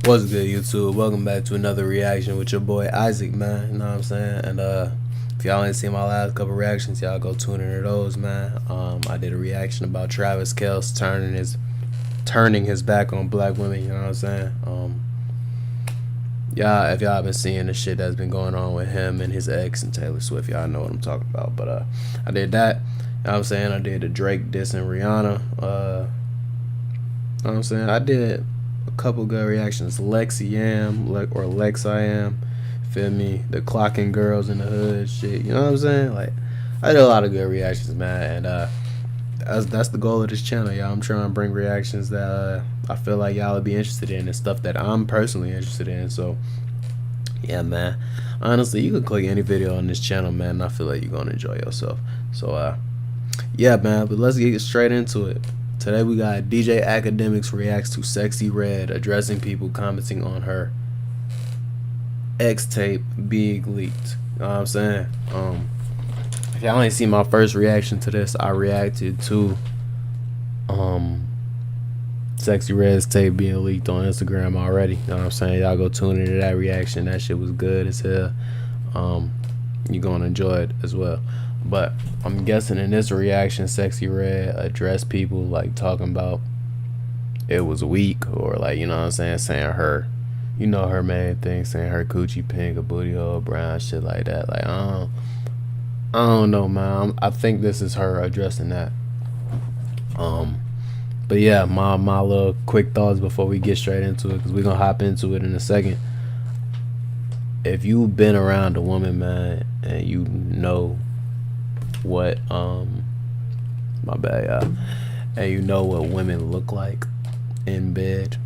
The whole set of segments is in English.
What's good, YouTube? Welcome back to another reaction with your boy Isaac, man. You know what I'm saying? And if y'all ain't seen my last couple reactions, y'all go tune into those, man. I did a reaction about Travis Kelce turning his back on black women. You know what I'm saying? If y'all been seeing the shit that's been going on with him and his ex and Taylor Swift, y'all know what I'm talking about. But I did that. You know what I'm saying? I did the Drake dissing Rihanna. You know what I'm saying? I did a couple good reactions. SEXYY, feel me? The clocking girls in the hood shit. You know what I'm saying? Like, I did a lot of good reactions, man. And that's the goal of this channel, y'all. I'm trying to bring reactions that I feel like y'all would be interested in and stuff that I'm personally interested in. So yeah, man, honestly, you can click any video on this channel, man, and I feel like you're gonna enjoy yourself. So yeah, man, but let's get straight into it. Today we got DJ Academics reacts to SEXYY Red addressing people commenting on her X tape being leaked. You know what I'm saying? If y'all ain't seen my first reaction to this, I reacted to SEXYY Red's tape being leaked on Instagram already. You know what I'm saying? Y'all go tune into that reaction. That shit was good as hell. You're gonna enjoy it as well. But I'm guessing in this reaction, SEXYY Red addressed people like talking about it was weak, or like, you know what I'm saying, saying her, you know, her main thing, saying her coochie pink, a booty hole brown, shit like that. Like, I don't know, man. I think this is her addressing that. But yeah, my little quick thoughts before we get straight into it, because we're gonna hop into it in a second. If you've been around a woman, man, and you know what my bad, y'all, and you know what women look like in bed,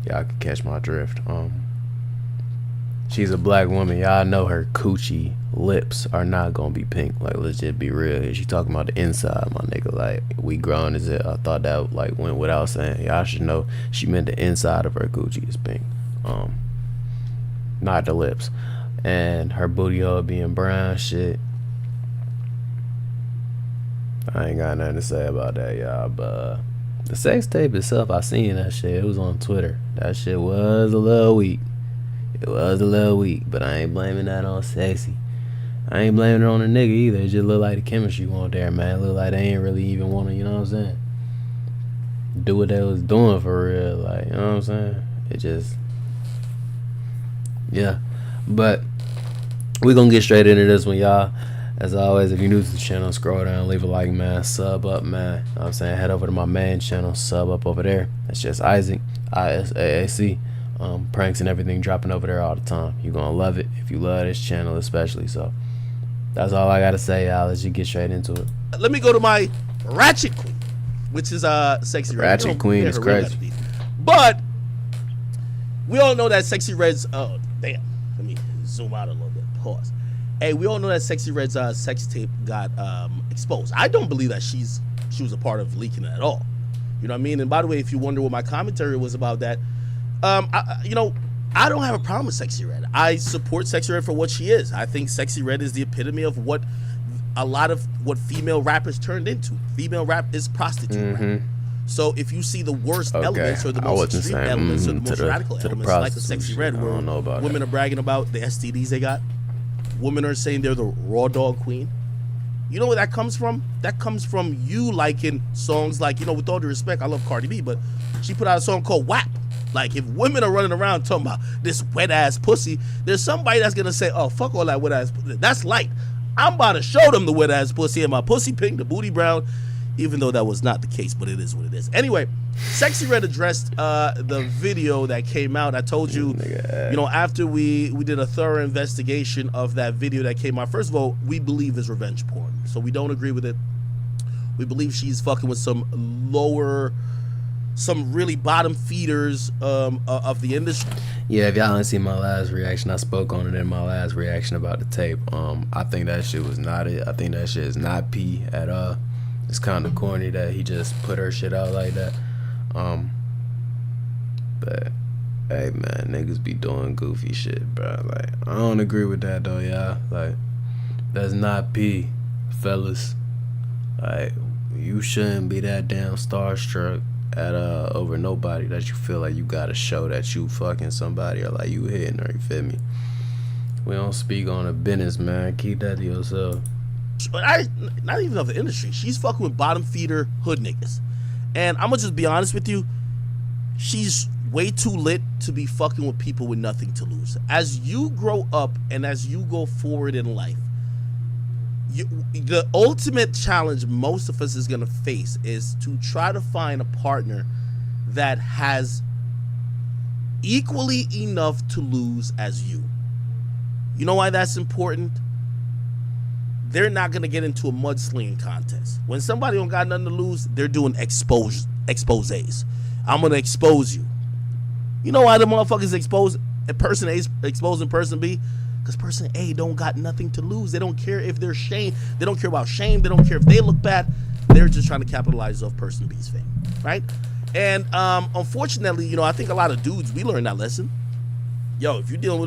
y'all can catch my drift. She's a black woman, y'all know her coochie lips are not gonna be pink. Like, let's just be real. She talking about the inside, my nigga. Like, we grown as it. I thought that like went without saying. Y'all should know she meant the inside of her coochie is pink, not the lips. And her booty hole being brown, shit, I ain't got nothing to say about that, y'all. But the sex tape itself, I seen that shit. It was on Twitter. That shit was a little weak. It was a little weak, but I ain't blaming that on SEXYY. I ain't blaming it on the nigga either. It just look like the chemistry wasn't there, man. It look like they ain't really even want to, you know what I'm saying, do what they was doing for real. Like, you know what I'm saying? It just, yeah. But we gonna get straight into this one, y'all. As always, if you're new to the channel, scroll down, leave a like, man, sub up, man. You know what I'm saying? Head over to my main channel, sub up over there. That's just Isaac, ISAAC. Pranks and everything dropping over there all the time. You're gonna love it if you love this channel especially. So that's all I gotta say, y'all. Let's just get straight into it. Let me go to my Ratchet Queen, which is SEXYY Red. Ratchet Queen is crazy. But we all know that SEXYY Red's damn, let me zoom out a little bit. Pause. Hey, we all know that SEXYY Red's sex tape got exposed. I don't believe that she was a part of leaking it at all. You know what I mean? And by the way, if you wonder what my commentary was about that, you know, I don't have a problem with SEXYY Red. I support SEXYY Red for what she is. I think SEXYY Red is the epitome of what a lot of what female rappers turned into. Female rap is prostitute rap. So if you see the worst elements or the most extreme elements or the most radical elements like the SEXYY Red, where women are bragging about the STDs they got, women are saying they're the raw dog queen. You know where that comes from? That comes from you liking songs like, you know, with all due respect, I love Cardi B, but she put out a song called WAP. Like, if women are running around talking about this wet ass pussy, there's somebody that's gonna say, oh, fuck all that wet ass pussy. That's light. I'm about to show them the wet ass pussy and my pussy pink, the booty brown, even though that was not the case, but it is what it is. Anyway, SEXYY Red addressed the video that came out. I told you, you know, after we did a thorough investigation of that video that came out. First of all, we believe is revenge porn, so we don't agree with it. We believe she's fucking with some really bottom feeders of the industry. Yeah, if y'all didn't see my last reaction, I spoke on it in my last reaction about the tape. I think that shit was not it. I think that shit is not P at all. It's kind of corny that he just put her shit out like that. But hey, man, niggas be doing goofy shit, bro. Like, I don't agree with that though, y'all. Like, that's not P, fellas. Like, you shouldn't be that damn starstruck at over nobody that you feel like you gotta show that you fucking somebody or like you hitting her. You feel me? We don't speak on the business, man. Keep that to yourself. Not even of the industry. She's fucking with bottom feeder hood niggas, and I'm gonna just be honest with you. She's way too lit to be fucking with people with nothing to lose. As you grow up and as you go forward in life, the ultimate challenge most of us is going to face is to try to find a partner that has equally enough to lose as you. You know why that's important? They're not going to get into a mudslinging contest. When somebody don't got nothing to lose, they're doing exposés. I'm going to expose you. You know why the motherfuckers expose person A exposing person B? Because person A don't got nothing to lose. They don't care if they're shame. They don't care about shame. They don't care if they look bad. They're just trying to capitalize off person B's fame, right? And unfortunately, you know, I think a lot of dudes, we learned that lesson. Yo, if you're dealing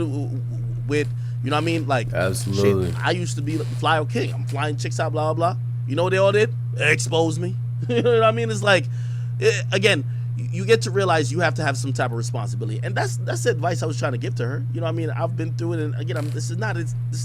with you know what I mean? Like, absolutely. Shit, I used to be Flyo King. I'm flying chicks out, blah, blah, blah. You know what they all did? Expose me. You know what I mean? It's like, again, you get to realize you have to have some type of responsibility, and that's the advice I was trying to give to her. You know what I mean? I've been through it, and again, this is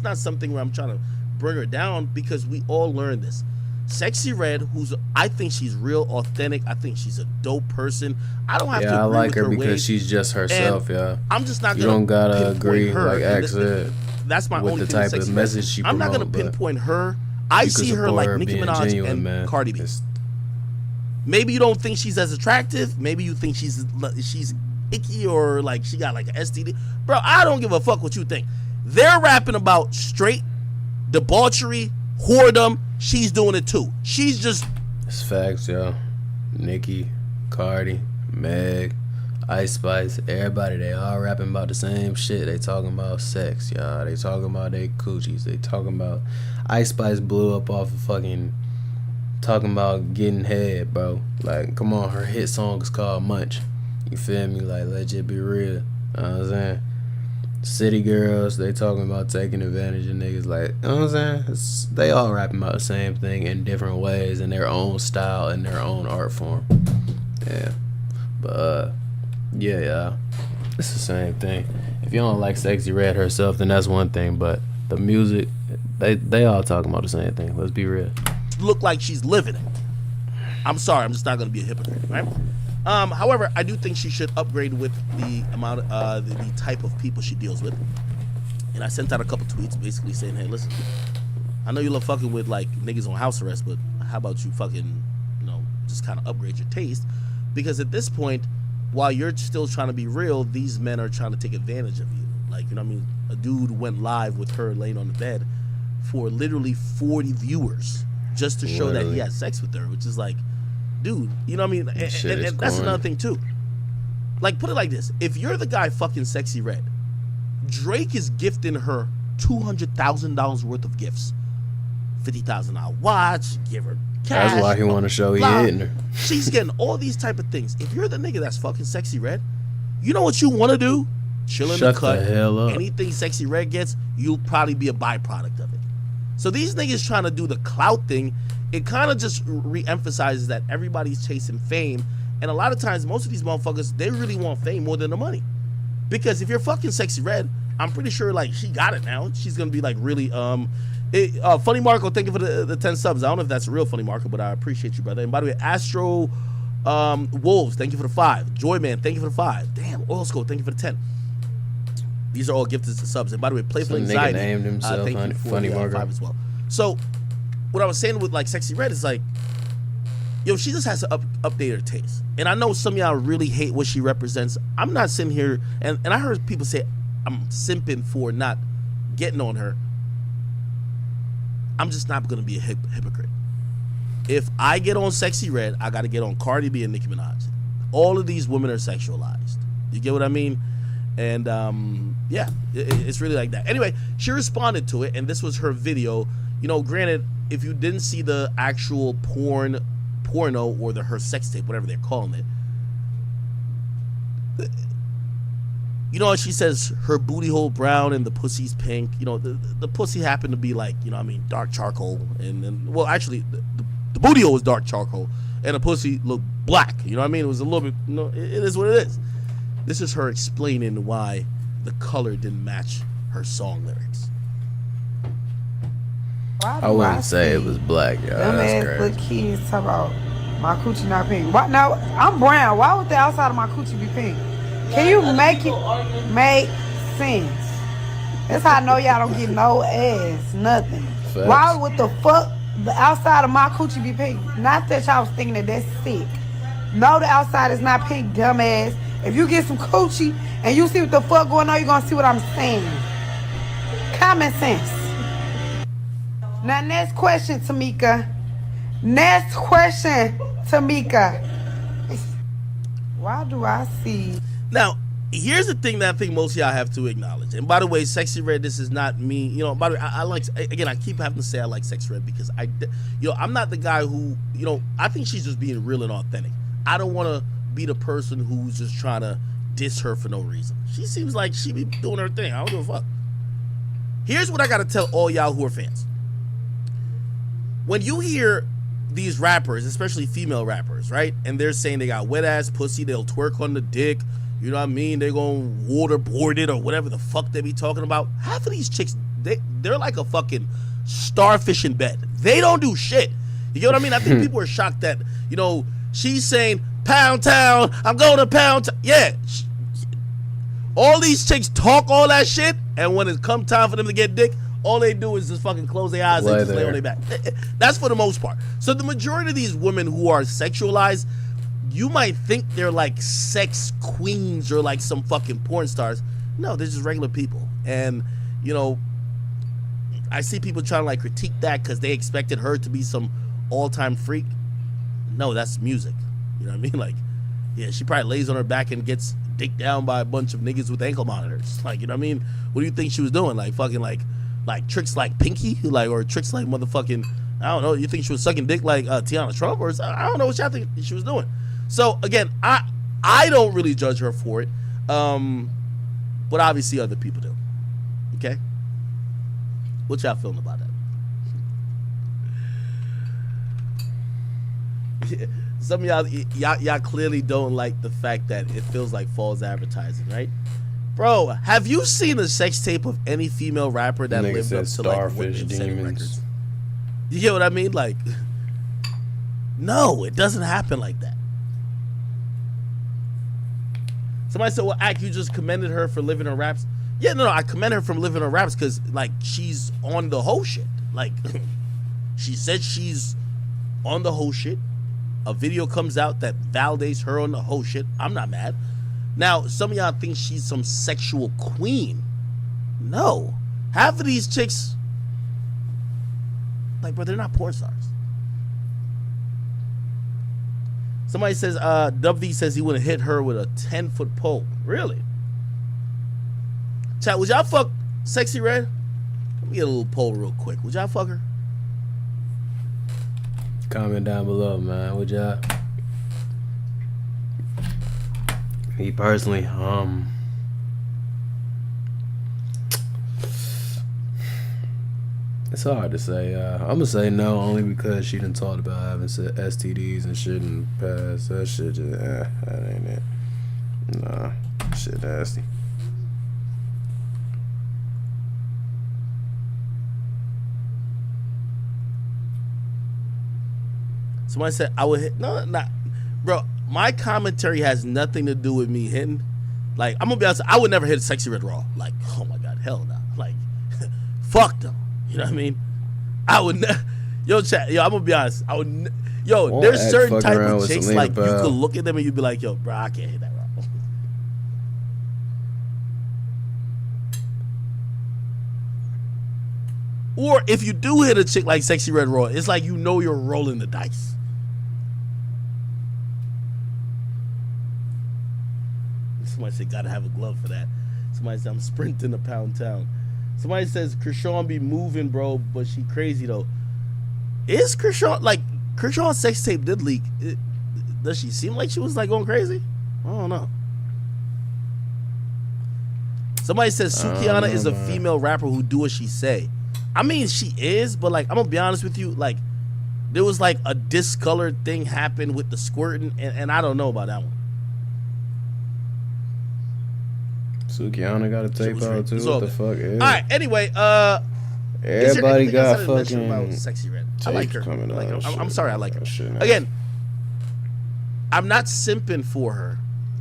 not something where I'm trying to bring her down, because we all learn this. SEXYY Red, I think she's real authentic. I think she's a dope person. I don't have to agree I like with her because ways, she's just herself. Yeah, I'm just not. You don't gotta agree, her. like X said. That's my with only the thing type with of SEXYY message she I'm not promote, gonna pinpoint her. I see her like Nicki Minaj genuine, and man. Cardi B. Maybe you don't think she's as attractive. Maybe you think she's icky or like she got like an STD. Bro, I don't give a fuck what you think. They're rapping about straight debauchery, whoredom. She's doing it too. She's just. It's facts, yo. Nicki, Cardi, Meg, Ice Spice, everybody, they all rapping about the same shit. They talking about sex, y'all. They talking about they coochies. They talking about Ice Spice blew up off of fucking talking about getting head, bro. Like, come on, her hit song is called Munch. You feel me? Like, let's just be real. You know what I'm saying? City girls, they talking about taking advantage of niggas. Like, you know what I'm saying? They all rapping about the same thing in different ways, in their own style, in their own art form. Yeah. But, yeah. It's the same thing. If you don't like SEXYY Red herself, then that's one thing. But the music, they all talking about the same thing. Let's be real. Look like she's living it. I'm sorry, I'm just not going to be a hypocrite, right? However, I do think she should upgrade with the amount of the type of people she deals with. And I sent out a couple tweets basically saying, hey, listen, I know you love fucking with like niggas on house arrest, but how about you fucking, you know, just kind of upgrade your taste? Because at this point, while you're still trying to be real, these men are trying to take advantage of you. Like, you know what I mean? A dude went live with her laying on the bed for literally 40 viewers just to show that he had sex with her, which is like, dude, you know what I mean? And that's another thing too. Like, put it like this: if you're the guy fucking SEXYY Red, Drake is gifting her $200,000 worth of gifts, $50,000 watch, give her cash. That's why he want to show he hitting her. She's getting all these type of things. If you're the nigga that's fucking SEXYY Red, you know what you want to do? Chill in the cut. The hell up. Anything SEXYY Red gets, you'll probably be a byproduct of it. So these niggas trying to do the clout thing, it kind of just re-emphasizes that everybody's chasing fame. And a lot of times, most of these motherfuckers, they really want fame more than the money. Because if you're fucking SEXYY Red, I'm pretty sure like she got it now. She's going to be like really, Funny Marco, thank you for the 10 subs. I don't know if that's a real Funny Marco, but I appreciate you, brother. And by the way, Astro Wolves, thank you for the 5. Joyman, thank you for the 5. Damn, Oil School, thank you for the 10. These are all gifted subs. And by the way, Playful Anxiety, named himself thank you for Funny Marco 5 as well. So what I was saying with like SEXYY Red is like, yo, she just has to update her taste. And I know some of y'all really hate what she represents. I'm not sitting here, and I heard people say I'm simping for not getting on her. I'm just not going to be a hypocrite. If I get on SEXYY Red, I got to get on Cardi B and Nicki Minaj. All of these women are sexualized. You get what I mean? And yeah, it's really like that. Anyway, she responded to it, and this was her video. You know, granted, if you didn't see the actual porno or her sex tape, whatever they're calling it, you know, she says her booty hole brown and the pussy's pink. You know, the pussy happened to be like, you know what I mean, dark charcoal. And then, well, actually, the booty hole is dark charcoal. and the pussy looked black. You know what I mean? It was a little bit. You know, it is what it is. This is her explaining why the color didn't match her song lyrics. I wouldn't say it was black, y'all. Them That's ass crazy. little kids talk about my coochie not pink. Why? Now I'm brown. Why would the outside of my coochie be pink? Can you make it make sense? That's how I know y'all don't get no ass, nothing. Facts. Why would the fuck the outside of my coochie be pink? Not that y'all was thinking that that's sick. No, the outside is not pink, dumbass. If you get some coochie and you see what the fuck going on, you're gonna see what I'm saying. Common sense. Now, next question, Tamika. Next question, Tamika. Why do I see? Now, here's the thing that I think most of y'all have to acknowledge. And by the way, Sexy Red, this is not me. You know, by the way, I like, again, I keep having to say I like Sexy Red because I'm not the guy who, I think she's just being real and authentic. I don't want to be the person who's just trying to diss her for no reason. She seems like she be doing her thing. I don't give a fuck. Here's what I got to tell all y'all who are fans. When you hear these rappers, especially female rappers, right? And they're saying they got wet ass pussy, they'll twerk on the dick, you know what I mean? They're gonna waterboard it or whatever the fuck they be talking about. Half of these chicks, they're like a fucking starfish in bed. They don't do shit. You get what I mean? I think people are shocked that, she's saying, Pound Town, I'm going to Pound Town. Yeah. All these chicks talk all that shit, and when it come time for them to get dick, all they do is just fucking close their eyes and just lay on their back. That's for the most part. So the majority of these women who are sexualized, you might think they're like sex queens or like some fucking porn stars. No, they're just regular people. And, I see people trying to like critique that because they expected her to be some all-time freak. No, that's music. You know what I mean? Like, yeah, she probably lays on her back and gets dicked down by a bunch of niggas with ankle monitors. Like, you know what I mean? What do you think she was doing? Like fucking like tricks like Pinky? Like, or tricks like motherfucking, I don't know, you think she was sucking dick like Tiana Trump? Or I don't know what y'all think she was doing. So again, I don't really judge her for it. But obviously other people do. Okay? What y'all feeling about that? Some of y'all clearly don't like the fact that it feels like false advertising, right? Bro, have you seen a sex tape of any female rapper that lived up to like what they've said in records? You get what I mean? Like, no, it doesn't happen like that. Somebody said, well, Ack, you just commended her for living her raps. Yeah, no, I commend her for living her raps because, like, she's on the whole shit. Like, she said she's on the whole shit. A video comes out that validates her on the whole shit. I'm not mad. Now, some of y'all think she's some sexual queen. No. Half of these chicks, like, bro, they're not porn stars. Somebody says, Dub V says he would have hit her with a 10-foot pole. Really? Chat, would y'all fuck Sexy Red? Let me get a little poll real quick. Would y'all fuck her? Comment down below, man. Would y'all? Me personally, it's hard to say. I'm gonna say no only because she done talked about having STDs and shit in the past. That shit just, that ain't it. Nah, shit nasty. Somebody said I would hit. No, not, bro. My commentary has nothing to do with me hitting. Like, I'm gonna be honest, I would never hit Sexy Red raw. Like, oh my god, hell no. Like, fuck them. You know what I mean? I would never. Yo, chat. Yo, I'm gonna be honest. I would. Yo, there's certain type of chicks like you could look at them and you'd be like, yo, bro, I can't hit that raw. Or if you do hit a chick like Sexy Red raw, it's like you're rolling the dice. Somebody said, gotta have a glove for that. Somebody said, I'm sprinting to Pound Town. Somebody says, Krishan be moving, bro, but she crazy, though. Is Krishan, like, Krishan's sex tape did leak. Does she seem like she was, like, going crazy? I don't know. Somebody says, Sukiana is a female rapper who do what she say. I mean, she is, but, like, I'm gonna be honest with you, like, there was like a discolored thing happened with the squirting, and I don't know about that one. Sukiana got a tape out too. What the fuck? Yeah. All right. Anyway, everybody got fucking about Sexy Red. I like her. I'm sorry, I like her. Again, I'm not simping for her.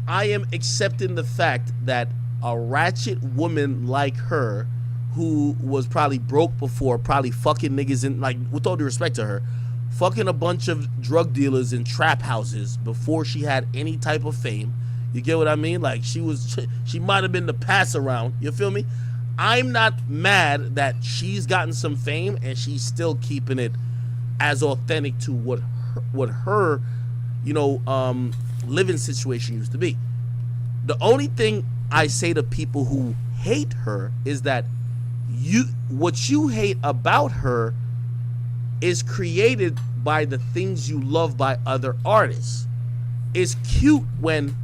I am accepting the fact that a ratchet woman like her, who was probably broke before, probably fucking niggas in, like, with all due respect to her, fucking a bunch of drug dealers in trap houses before she had any type of fame. You get what I mean? Like, she might have been the pass around. You feel me? I'm not mad that she's gotten some fame and she's still keeping it as authentic to what her living situation used to be. The only thing I say to people who hate her is that what you hate about her is created by the things you love by other artists. It's cute when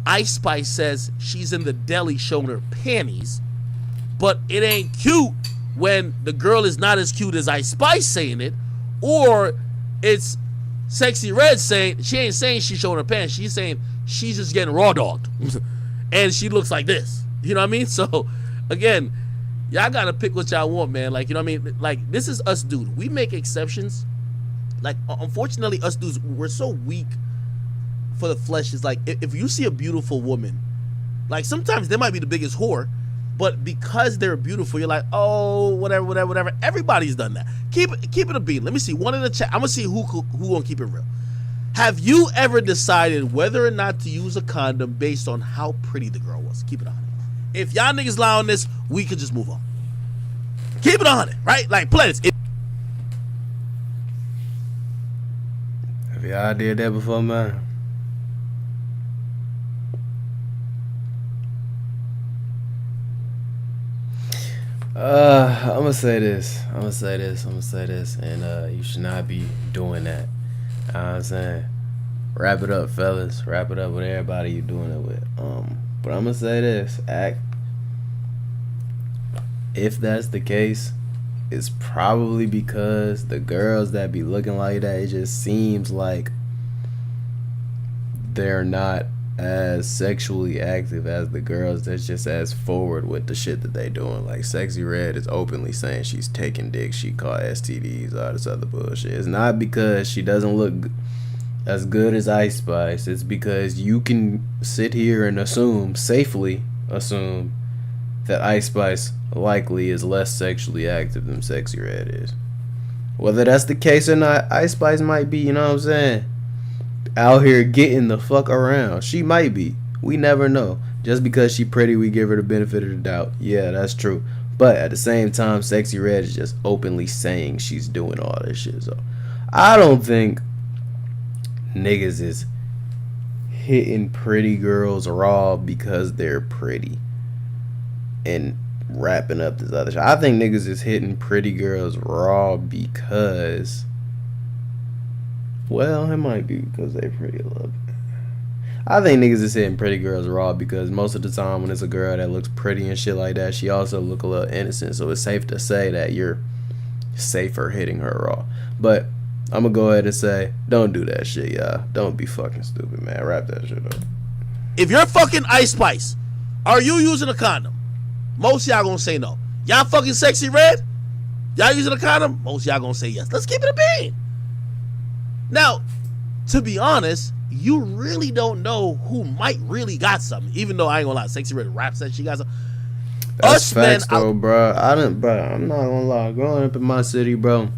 Ice Spice says she's in the deli showing her panties, but it ain't cute when the girl is not as cute as Ice Spice saying it, or it's Sexy Red saying, she ain't saying she's showing her panties, she's saying she's just getting raw dogged and she looks like this. You know what I mean? So again, y'all gotta pick what y'all want, man. Like, you know what I mean? Like, this is us, dude. We make exceptions. Like, unfortunately, us dudes, we're so weak for the flesh. Is like, if you see a beautiful woman, like, sometimes they might be the biggest whore, but because they're beautiful, you're like, oh, whatever. Everybody's done that. Keep it a beat. Let me see one in the chat. I'm gonna see who gonna keep it real. Have you ever decided whether or not to use a condom based on how pretty the girl was? Keep it on it. If y'all niggas lie on this, we could just move on. Keep it on it, right? Like, play this. Have y'all did that before, man? I'm gonna say this, and you should not be doing that. You know what I'm saying? Wrap it up, fellas. Wrap it up with everybody you're doing it with. But I'm gonna say this, if that's the case, it's probably because the girls that be looking like that, it just seems like they're not as sexually active as the girls that's just as forward with the shit that they doing. Like, Sexy Red is openly saying she's taking dick, she caught STDs, all this other bullshit. It's not because she doesn't look as good as Ice Spice. It's because you can sit here and safely assume that Ice Spice likely is less sexually active than Sexy Red is. Whether that's the case or not, Ice Spice might be, you know what I'm saying, out here getting the fuck around. She might be. We never know. Just because she pretty, we give her the benefit of the doubt. Yeah, that's true. But at the same time, Sexy Red is just openly saying she's doing all this shit. So I don't think niggas is hitting pretty girls raw because they're pretty and wrapping up this other shit. I think niggas is hitting pretty girls raw because, well, it might be because they pretty a little bit. I think niggas is hitting pretty girls raw because most of the time when it's a girl that looks pretty and shit like that, she also look a little innocent. So it's safe to say that you're safer hitting her raw. But I'm gonna go ahead and say, don't do that shit, y'all. Don't be fucking stupid, man. Wrap that shit up. If you're fucking Ice Spice, are you using a condom? Most of y'all gonna say no. Y'all fucking Sexy Red? Y'all using a condom? Most of y'all gonna say yes. Let's keep it a bean. Now, to be honest, you really don't know who might really got something. Even though I ain't gonna lie, Sexy Red rap said she got something. That's facts, though, bro. I'm not gonna lie. Growing up in my city, bro,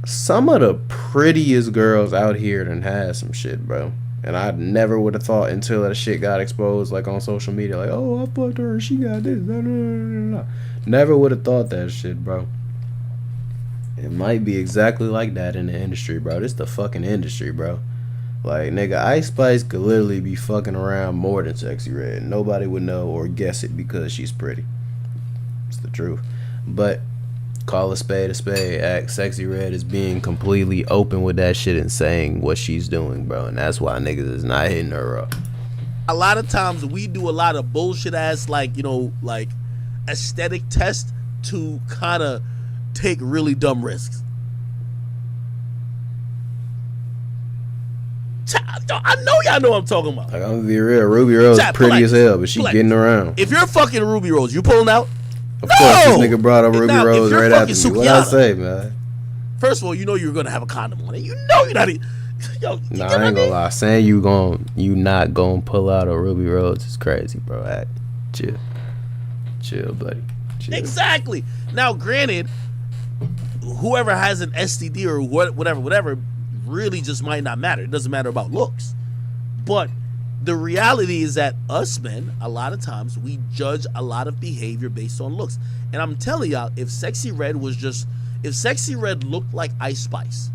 some of the prettiest girls out here done had some shit, bro. And I never would have thought until that shit got exposed, like, on social media. Like, oh, I fucked her, she got this. Never would have thought that shit, bro. It might be exactly like that in the industry, bro. This the fucking industry, bro. Like, nigga, Ice Spice could literally be fucking around more than Sexy Red. Nobody would know or guess it because she's pretty. It's the truth. But call a spade, Sexy Red is being completely open with that shit and saying what she's doing, bro. And that's why niggas is not hitting her up. A lot of times we do a lot of bullshit ass, like, you know, like, aesthetic test to kind of take really dumb risks. I know y'all know what I'm talking about. Like, I'm gonna be real. Ruby Rose is pretty as hell, but she getting around. If you're fucking Ruby Rose, you pulling out? Of course, this nigga brought up Ruby Rose right after me. What I say, man? First of all, you know you're gonna have a condom on it. You know you're not. Yo, nah, I ain't gonna lie. Saying you not gonna pull out a Ruby Rose is crazy, bro. Chill, buddy. Chill. Exactly. Now, granted, whoever has an STD or whatever, really just might not matter. It doesn't matter about looks. But the reality is that us men, a lot of times, we judge a lot of behavior based on looks. And I'm telling y'all, if Sexy Red looked like Ice Spice,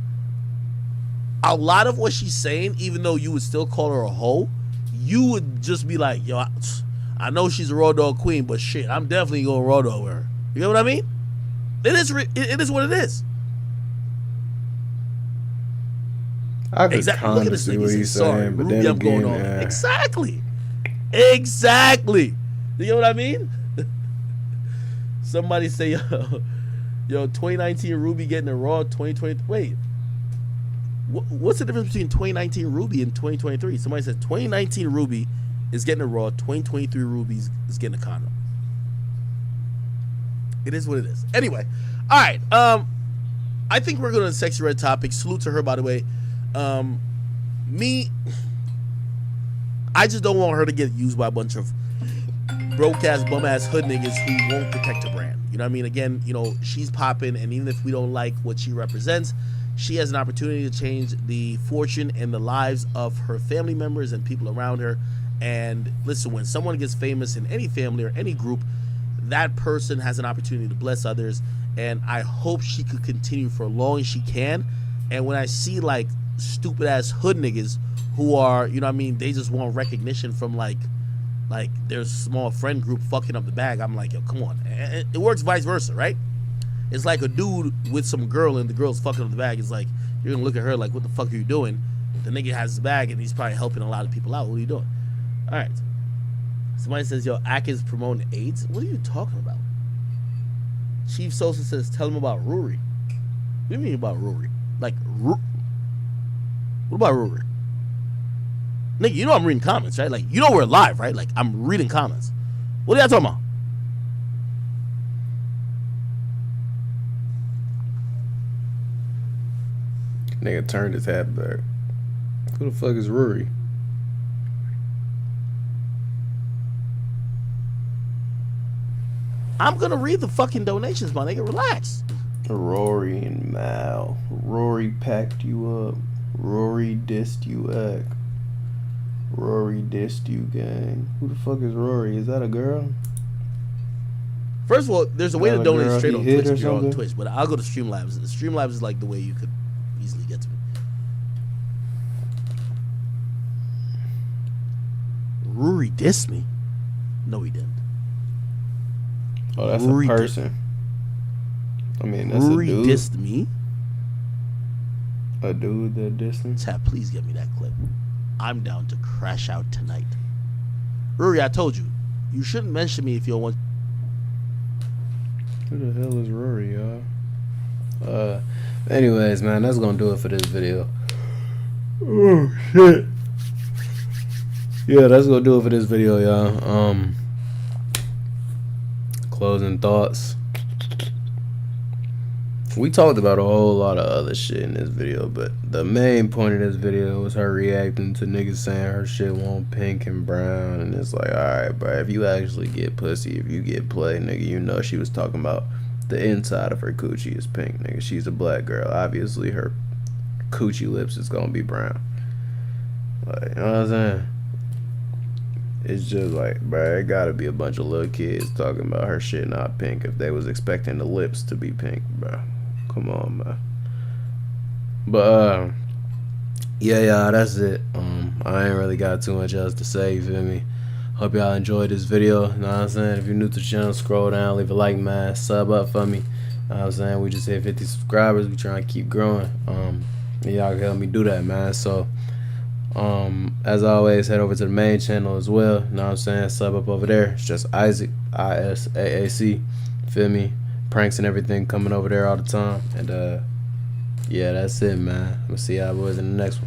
a lot of what she's saying, even though you would still call her a hoe, you would just be like, yo, I know she's a raw dog queen, but shit, I'm definitely going raw dog with her. You know what I mean? It is what it is. I could kind of see what he's saying, but then again, going on. Exactly. You know what I mean? Somebody say, yo, 2019 Ruby getting it raw. 2020. Wait, what's the difference between 2019 Ruby and 2023? Somebody said 2019 Ruby is getting it raw. 2023 Ruby is getting a condom. It is what it is. Anyway, all right. I think we're going to the Sexy Red topic. Salute to her, by the way. I just don't want her to get used by a bunch of broke ass, bum ass hood niggas who won't protect her brand. You know what I mean? Again, you know, she's popping, and even if we don't like what she represents, she has an opportunity to change the fortune and the lives of her family members and people around her. And listen, when someone gets famous in any family or any group, that person has an opportunity to bless others. And I hope she could continue for as long as she can. And when I see like stupid ass hood niggas who are, you know what I mean, they just want recognition from like their small friend group fucking up the bag, I'm like, yo, come on. It works vice versa, right? It's like a dude with some girl and the girl's fucking up the bag. It's like, you're gonna look at her like, what the fuck are you doing? The nigga has his bag and he's probably helping a lot of people out. What are you doing? All right. Somebody says, yo, Ak is promoting AIDS. What are you talking about? Chief Sosa says, tell him about Rory. What do you mean about Rory? Like, what about Rory? Nigga, you know I'm reading comments, right? Like, you know we're live, right? Like, I'm reading comments. What are y'all talking about? Nigga turned his hat back. Who the fuck is Rory? I'm gonna read the fucking donations, my nigga. Relax. Rory and Mal. Rory packed you up. Rory dissed you, Ak. Rory dissed you, gang. Who the fuck is Rory? Is that a girl? First of all, there's a way to donate straight on Twitch if you're on something? Twitch, but I'll go to Streamlabs. Streamlabs is like the way you could easily get to me. Rory dissed me? No, he didn't. Oh, that's Rory a person. I mean, that's Rory a dude. dissed me? A dude that dissed him? Tap, please get me that clip. I'm down to crash out tonight. Rory, I told you, you shouldn't mention me if you don't want. Who the hell is Rory, y'all? Anyways, man, that's gonna do it for this video. Oh shit. Yeah, that's gonna do it for this video, y'all. Closing thoughts. We talked about a whole lot of other shit in this video, but the main point of this video was her reacting to niggas saying her shit won't pink and brown, and it's like, alright, bro, if you actually get pussy, if you get play, nigga, you know she was talking about the inside of her coochie is pink, nigga. She's a black girl. Obviously, her coochie lips is gonna be brown. Like, you know what I'm saying? It's just like, bro, it gotta be a bunch of little kids talking about her shit not pink if they was expecting the lips to be pink, bro. Come on, man. But yeah, y'all, that's it. I ain't really got too much else to say, you feel me? Hope y'all enjoyed this video. You know what I'm saying? If you're new to the channel, scroll down, leave a like, man, sub up for me. You know what I'm saying? We just hit 50 subscribers. We trying to keep growing. And y'all can help me do that, man. So as always, head over to the main channel as well. You know what I'm saying? Sub up over there. It's just Isaac, ISAAC. Feel me? pranks and everything coming over there all the time. And yeah, that's it, man. I'm gonna see y'all boys in the next one.